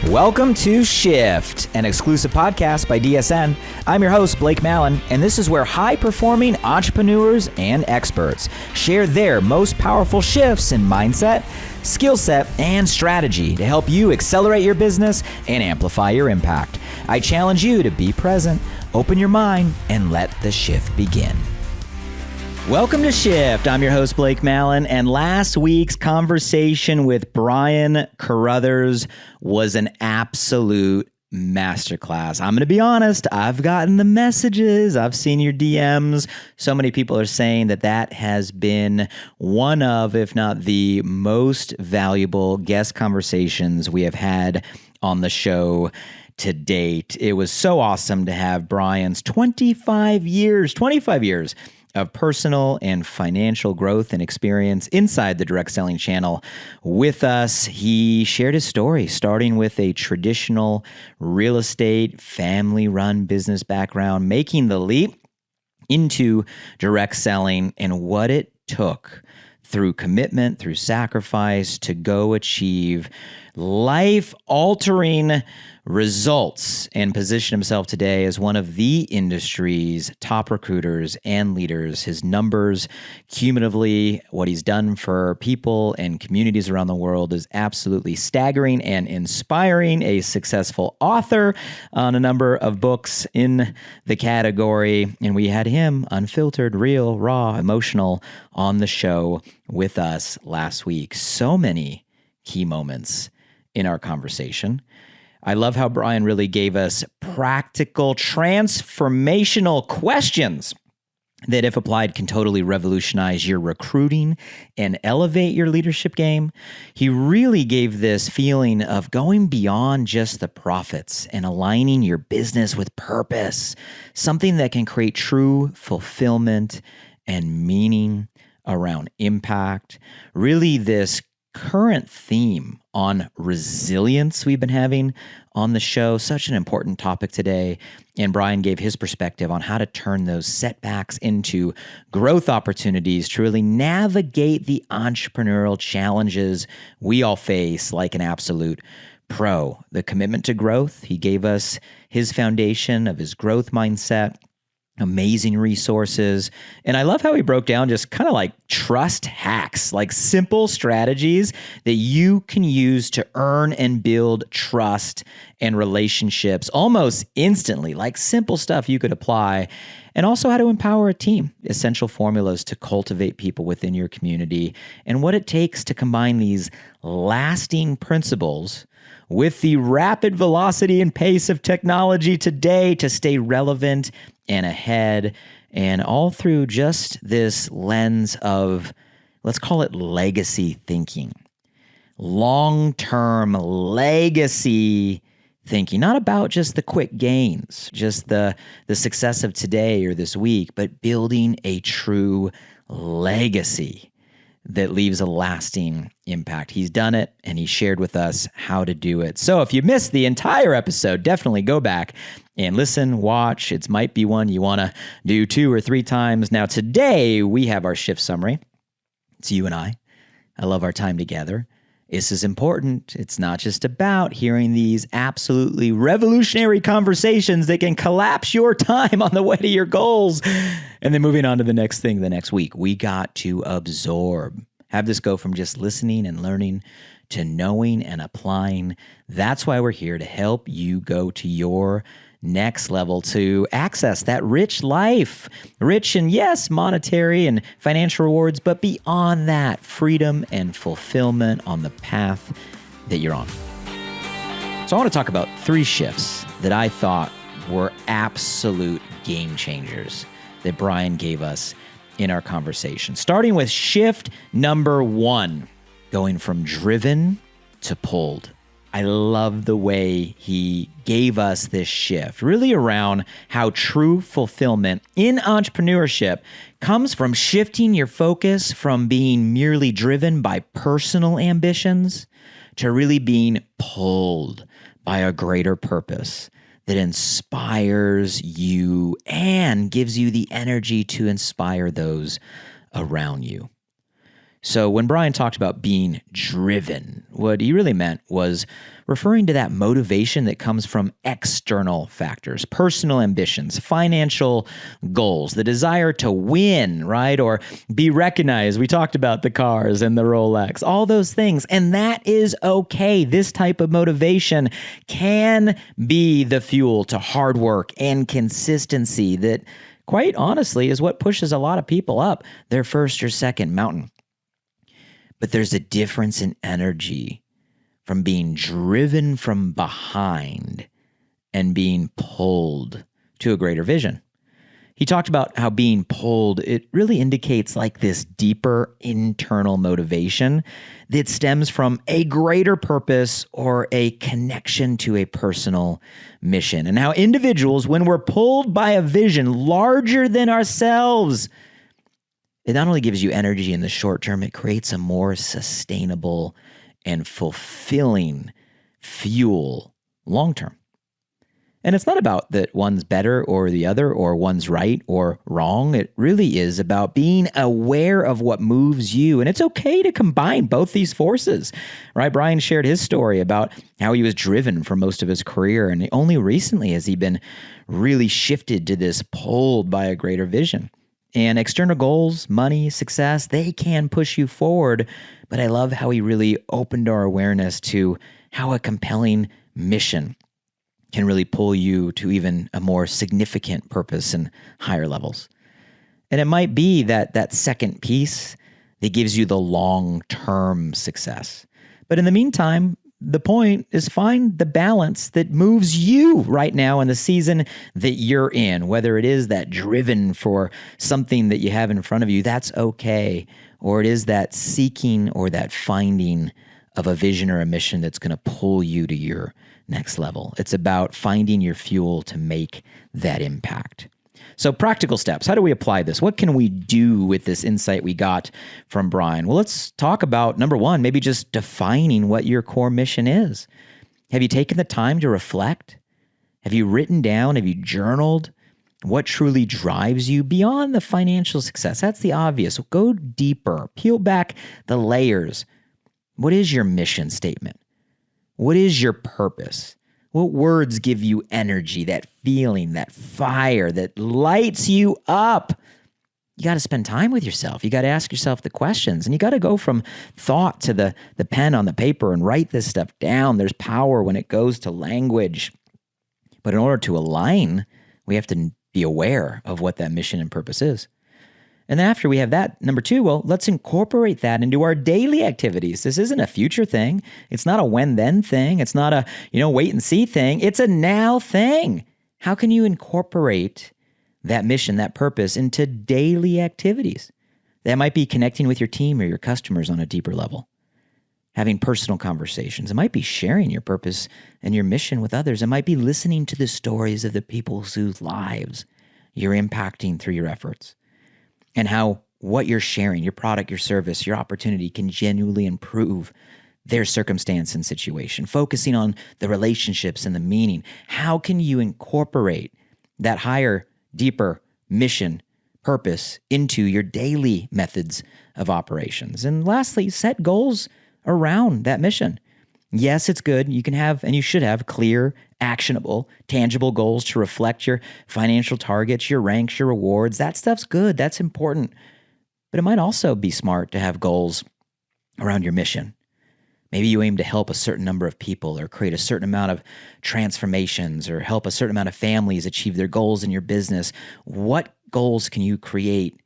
Welcome to Shift, an exclusive podcast by DSN. I'm your host, Blake Mallen, and this is where high-performing entrepreneurs and experts share their most powerful shifts in mindset, skill set, and strategy to help you accelerate your business and amplify your impact. I challenge you to be present, open your mind, and let the shift begin. Welcome to Shift. I'm your host, Blake Mallen, and last week's conversation with Brian Carruthers was an absolute masterclass. I'm going to be honest, I've gotten the messages, I've seen your DMs. So many people are saying that has been one of, if not the most valuable guest conversations we have had on the show to date. It was so awesome to have Brian's 25 years of personal and financial growth and experience inside the direct selling channel with us. He shared his story, starting with a traditional real estate, family-run business background, making the leap into direct selling and what it took through commitment, through sacrifice to go achieve life-altering results and position himself today as one of the industry's top recruiters and leaders. His numbers, cumulatively, what he's done for people and communities around the world is absolutely staggering and inspiring. A successful author on a number of books in the category. And we had him, unfiltered, real, raw, emotional, on the show with us last week. So many key moments in our conversation. I love how Brian really gave us practical, transformational questions that, if applied, can totally revolutionize your recruiting and elevate your leadership game. He really gave this feeling of going beyond just the profits and aligning your business with purpose, something that can create true fulfillment and meaning around impact. Really, this current theme on resilience we've been having on the show, such an important topic today. And Brian gave his perspective on how to turn those setbacks into growth opportunities to really navigate the entrepreneurial challenges we all face like an absolute pro. The commitment to growth, he gave us his foundation of his growth mindset, amazing resources. And I love how he broke down just kind of like trust hacks, like simple strategies that you can use to earn and build trust and relationships almost instantly, like simple stuff you could apply. And also how to empower a team, essential formulas to cultivate people within your community, and what it takes to combine these lasting principles with the rapid velocity and pace of technology today to stay relevant and ahead, and all through just this lens of, let's call it legacy thinking, long-term legacy thinking, not about just the quick gains, just the success of today or this week, but building a true legacy that leaves a lasting impact. He's done it, and he shared with us how to do it. So if you missed the entire episode, definitely go back and listen, watch. It might be one you want to do 2 or 3 times. Now, today, we have our shift summary. It's you and I. I love our time together. This is important. It's not just about hearing these absolutely revolutionary conversations that can collapse your time on the way to your goals and then moving on to the next thing the next week. We got to absorb, have this go from just listening and learning to knowing and applying. That's why we're here, to help you go to your next level, to access that rich life, rich and yes, monetary and financial rewards, but beyond that, freedom and fulfillment on the path that you're on. So I want to talk about 3 shifts that I thought were absolute game changers that Brian gave us in our conversation. Starting with shift number 1, going from driven to pulled. I love the way he gave us this shift, really around how true fulfillment in entrepreneurship comes from shifting your focus from being merely driven by personal ambitions to really being pulled by a greater purpose that inspires you and gives you the energy to inspire those around you. So when Brian talked about being driven, what he really meant was referring to that motivation that comes from external factors, personal ambitions, financial goals, the desire to win, right? Or be recognized. We talked about the cars and the Rolex, all those things. And that is okay. This type of motivation can be the fuel to hard work and consistency that, quite honestly, is what pushes a lot of people up their first or second mountain. But there's a difference in energy from being driven from behind and being pulled to a greater vision. He talked about how being pulled, it really indicates like this deeper internal motivation that stems from a greater purpose or a connection to a personal mission. And how individuals, when we're pulled by a vision larger than ourselves, it not only gives you energy in the short term, it creates a more sustainable and fulfilling fuel long term. And it's not about that one's better or the other, or one's right or wrong. It really is about being aware of what moves you. And it's okay to combine both these forces, right? Brian shared his story about how he was driven for most of his career. And only recently has he been really shifted to this pulled by a greater vision. And external goals, money, success, they can push you forward. But I love how he really opened our awareness to how a compelling mission can really pull you to even a more significant purpose and higher levels. And it might be that second piece that gives you the long-term success. But in the meantime, the point is find the balance that moves you right now in the season that you're in, whether it is that driven for something that you have in front of you, that's okay. Or it is that seeking or that finding of a vision or a mission that's going to pull you to your next level. It's about finding your fuel to make that impact. So practical steps. How do we apply this? What can we do with this insight we got from Brian? Well, let's talk about, number one, maybe just defining what your core mission is. Have you taken the time to reflect? Have you written down? Have you journaled what truly drives you beyond the financial success? That's the obvious. Go deeper. Peel back the layers. What is your mission statement? What is your purpose? What words give you energy, that feeling, that fire that lights you up? You got to spend time with yourself. You got to ask yourself the questions, and you got to go from thought to the pen on the paper and write this stuff down. There's power when it goes to language. But in order to align, we have to be aware of what that mission and purpose is. And then after we have that, number two, well, let's incorporate that into our daily activities. This isn't a future thing. It's not a when-then thing. It's not a, wait and see thing. It's a now thing. How can you incorporate that mission, that purpose into daily activities? That might be connecting with your team or your customers on a deeper level, having personal conversations. It might be sharing your purpose and your mission with others. It might be listening to the stories of the people whose lives you're impacting through your efforts, and how what you're sharing, your product, your service, your opportunity can genuinely improve their circumstance and situation, focusing on the relationships and the meaning. How can you incorporate that higher, deeper mission, purpose into your daily methods of operations? And lastly, set goals around that mission. Yes, it's good. You can have, and you should have, clear, actionable, tangible goals to reflect your financial targets, your ranks, your rewards. That stuff's good. That's important. But it might also be smart to have goals around your mission. Maybe you aim to help a certain number of people, or create a certain amount of transformations, or help a certain amount of families achieve their goals in your business. What goals can you create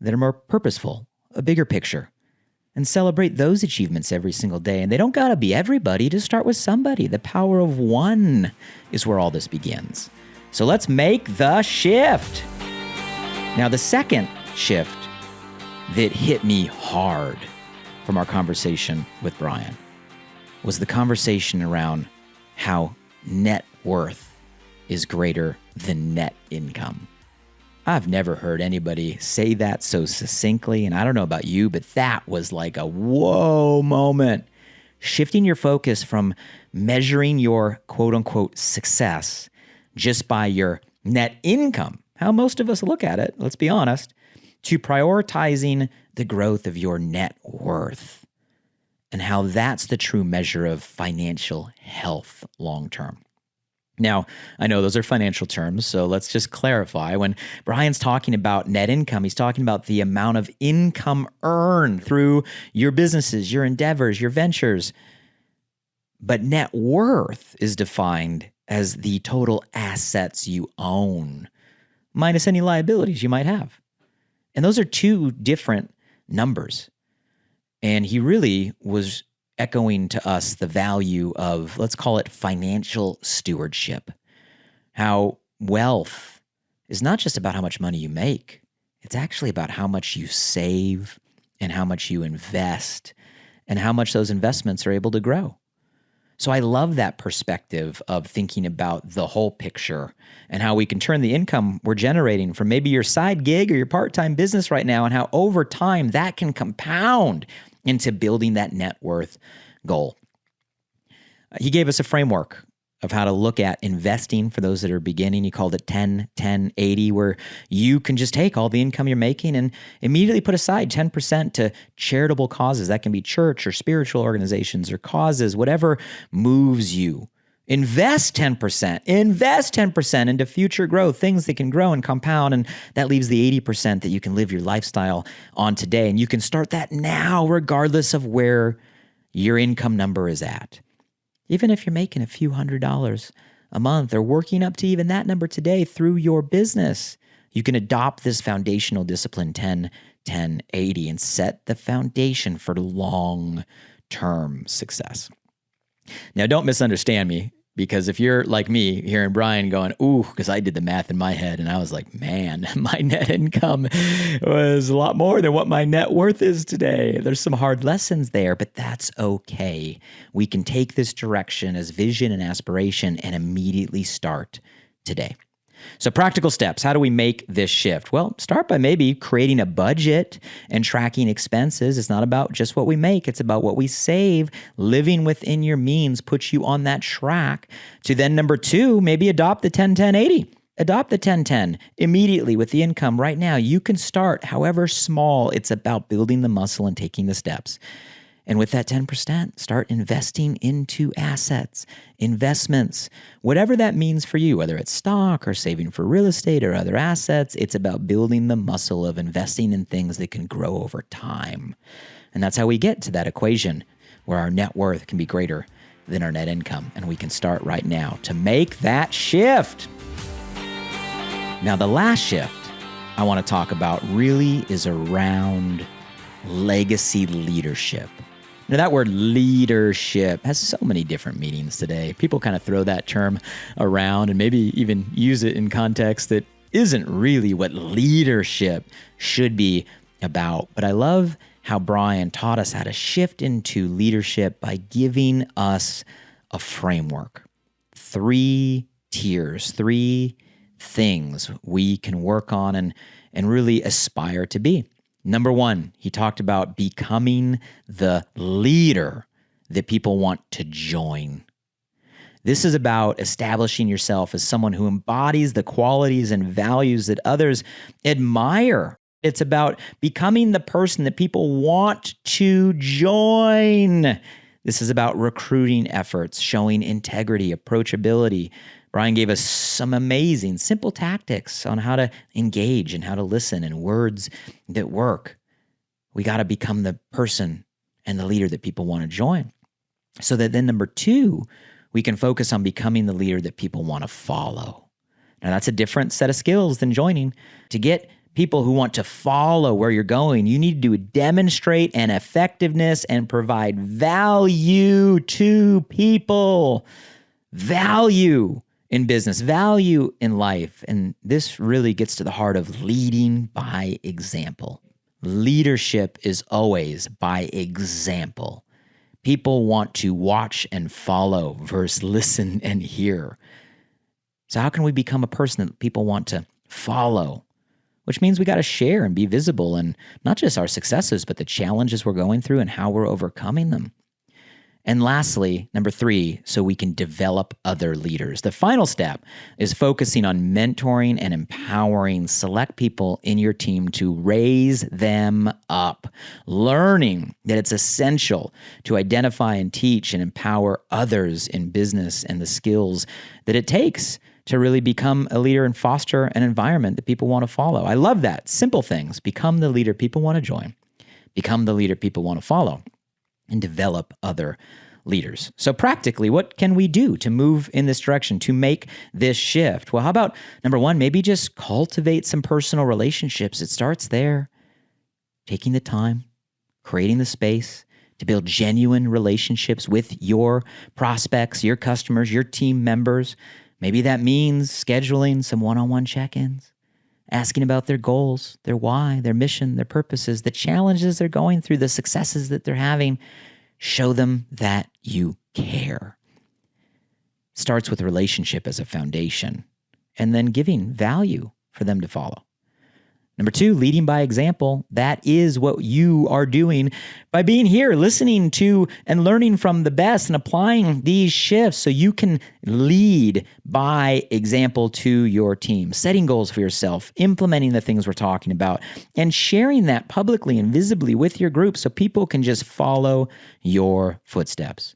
that are more purposeful, a bigger picture? And celebrate those achievements every single day. And they don't gotta be everybody. Just start with somebody. The power of one is where all this begins. So let's make the shift. Now, the second shift that hit me hard from our conversation with Brian was the conversation around how net worth is greater than net income. I've never heard anybody say that so succinctly, and I don't know about you, but that was like a whoa moment. Shifting your focus from measuring your quote-unquote success just by your net income, how most of us look at it, let's be honest, to prioritizing the growth of your net worth and how that's the true measure of financial health long term. Now, I know those are financial terms, so let's just clarify. When Brian's talking about net income, he's talking about the amount of income earned through your businesses, your endeavors, your ventures. But net worth is defined as the total assets you own, minus any liabilities you might have. And those are two different numbers. And he really was echoing to us the value of, let's call it financial stewardship. How wealth is not just about how much money you make. It's actually about how much you save and how much you invest and how much those investments are able to grow. So I love that perspective of thinking about the whole picture and how we can turn the income we're generating from maybe your side gig or your part-time business right now and how over time that can compound into building that net worth goal. He gave us a framework of how to look at investing for those that are beginning. He called it 10-10-80, where you can just take all the income you're making and immediately put aside 10% to charitable causes. That can be church or spiritual organizations or causes, whatever moves you. Invest 10% into future growth, things that can grow and compound, and that leaves the 80% that you can live your lifestyle on today. And you can start that now, regardless of where your income number is at. Even if you're making a few $100s a month or working up to even that number today through your business, you can adopt this foundational discipline 10-10-80 and set the foundation for long-term success. Now, don't misunderstand me, because if you're like me, hearing Brian going, ooh, because I did the math in my head and I was like, man, my net income was a lot more than what my net worth is today. There's some hard lessons there, but that's okay. We can take this direction as vision and aspiration and immediately start today. So practical steps, how do we make this shift? Well, start by maybe creating a budget and tracking expenses. It's not about just what we make. It's about what we save. Living within your means puts you on that track to then number 2, maybe adopt the 10-10-80. Adopt the 10-10 immediately with the income right now. You can start however small. It's about building the muscle and taking the steps. And with that 10%, start investing into assets, investments, whatever that means for you, whether it's stock or saving for real estate or other assets. It's about building the muscle of investing in things that can grow over time. And that's how we get to that equation where our net worth can be greater than our net income. And we can start right now to make that shift. Now, the last shift I want to talk about really is around legacy leadership. Now, that word leadership has so many different meanings today. People kind of throw that term around and maybe even use it in context that isn't really what leadership should be about. But I love how Brian taught us how to shift into leadership by giving us a framework. 3 tiers, 3 things we can work on and really aspire to be. Number 1, he talked about becoming the leader that people want to join. This is about establishing yourself as someone who embodies the qualities and values that others admire. It's about becoming the person that people want to join. This is about recruiting efforts, showing integrity, approachability. Brian gave us some amazing, simple tactics on how to engage and how to listen and words that work. We got to become the person and the leader that people want to join. So that then number 2, we can focus on becoming the leader that people want to follow. Now, that's a different set of skills than joining. To get people who want to follow where you're going, you need to demonstrate an effectiveness and provide value to people. Value in business, value in life. And this really gets to the heart of leading by example. Leadership is always by example. People want to watch and follow versus listen and hear. So how can we become a person that people want to follow? Which means we got to share and be visible in not just our successes, but the challenges we're going through and how we're overcoming them. And lastly, number 3, so we can develop other leaders. The final step is focusing on mentoring and empowering select people in your team to raise them up, learning that it's essential to identify and teach and empower others in business and the skills that it takes to really become a leader and foster an environment that people want to follow. I love that. Simple things. Become the leader people want to join. Become the leader people want to follow. And develop other leaders. So practically, what can we do to move in this direction, to make this shift? Well, how about number 1, maybe just cultivate some personal relationships. It starts there. Taking the time, creating the space to build genuine relationships with your prospects, your customers, your team members. Maybe that means scheduling some one-on-one check-ins, asking about their goals, their why, their mission, their purposes, the challenges they're going through, the successes that they're having. Show them that you care. Starts with relationship as a foundation, and then giving value for them to follow. Number 2, leading by example. That is what you are doing by being here, listening to and learning from the best and applying these shifts so you can lead by example to your team, setting goals for yourself, implementing the things we're talking about, and sharing that publicly and visibly with your group so people can just follow your footsteps.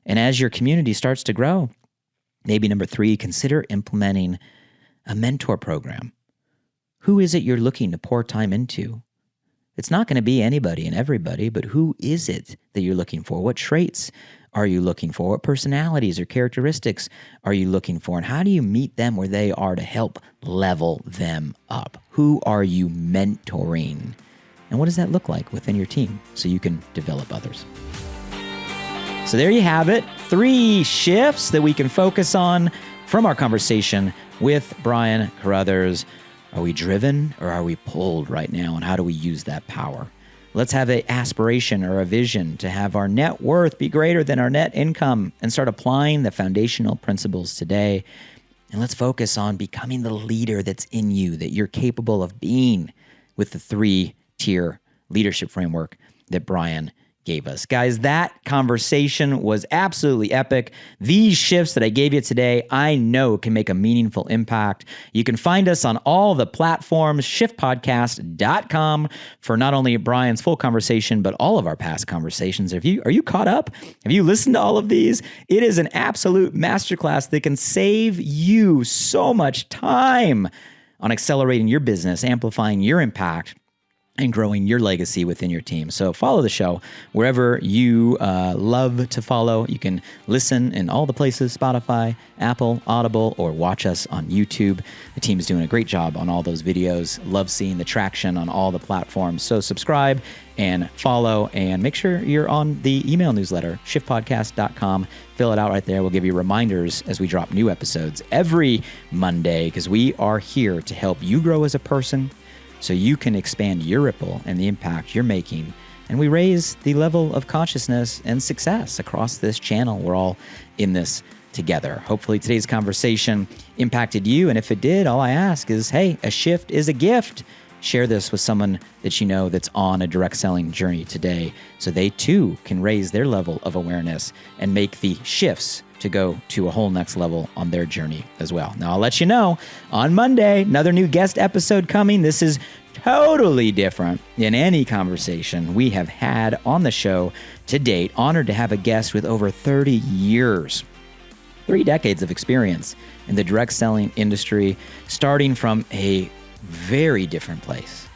And as your community starts to grow, maybe number 3, consider implementing a mentor program. Who is it you're looking to pour time into? It's not going to be anybody and everybody, but who is it that you're looking for? What traits are you looking for? What personalities or characteristics are you looking for? And how do you meet them where they are to help level them up? Who are you mentoring? And what does that look like within your team so you can develop others? So there you have it. 3 shifts that we can focus on from our conversation with Brian Carruthers. Are we driven or are we pulled right now? And how do we use that power? Let's have an aspiration or a vision to have our net worth be greater than our net income and start applying the foundational principles today. And let's focus on becoming the leader that's in you, that you're capable of being with the 3-tier leadership framework that Brian gave us. Guys, that conversation was absolutely epic. These shifts that I gave you today, I know can make a meaningful impact. You can find us on all the platforms, shiftpodcast.com, for not only Brian's full conversation, but all of our past conversations. Are you caught up? Have you listened to all of these? It is an absolute masterclass that can save you so much time on accelerating your business, amplifying your impact, and growing your legacy within your team. So follow the show wherever you love to follow. You can listen in all the places, Spotify, Apple, Audible, or watch us on YouTube. The team is doing a great job on all those videos. Love seeing the traction on all the platforms. So subscribe and follow, and make sure you're on the email newsletter, shiftpodcast.com. Fill it out right there. We'll give you reminders as we drop new episodes every Monday, because we are here to help you grow as a person, so you can expand your ripple and the impact you're making. And we raise the level of consciousness and success across this channel. We're all in this together. Hopefully today's conversation impacted you. And if it did, all I ask is, hey, a shift is a gift. Share this with someone that you know that's on a direct selling journey today, so they too can raise their level of awareness and make the shifts to go to a whole next level on their journey as well. Now, I'll let you know on Monday, another new guest episode coming. This is totally different than any conversation we have had on the show to date. Honored to have a guest with over 30 years, 3 decades of experience in the direct selling industry, starting from a very different place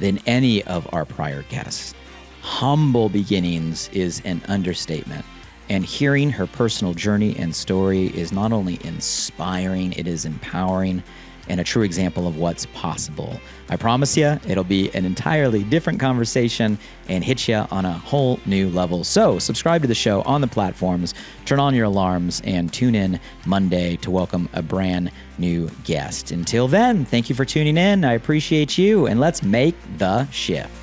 than any of our prior guests. Humble beginnings is an understatement. And hearing her personal journey and story is not only inspiring, it is empowering and a true example of what's possible. I promise you, it'll be an entirely different conversation and hit you on a whole new level. So subscribe to the show on the platforms, turn on your alarms, and tune in Monday to welcome a brand new guest. Until then, thank you for tuning in. I appreciate you, and let's make the shift.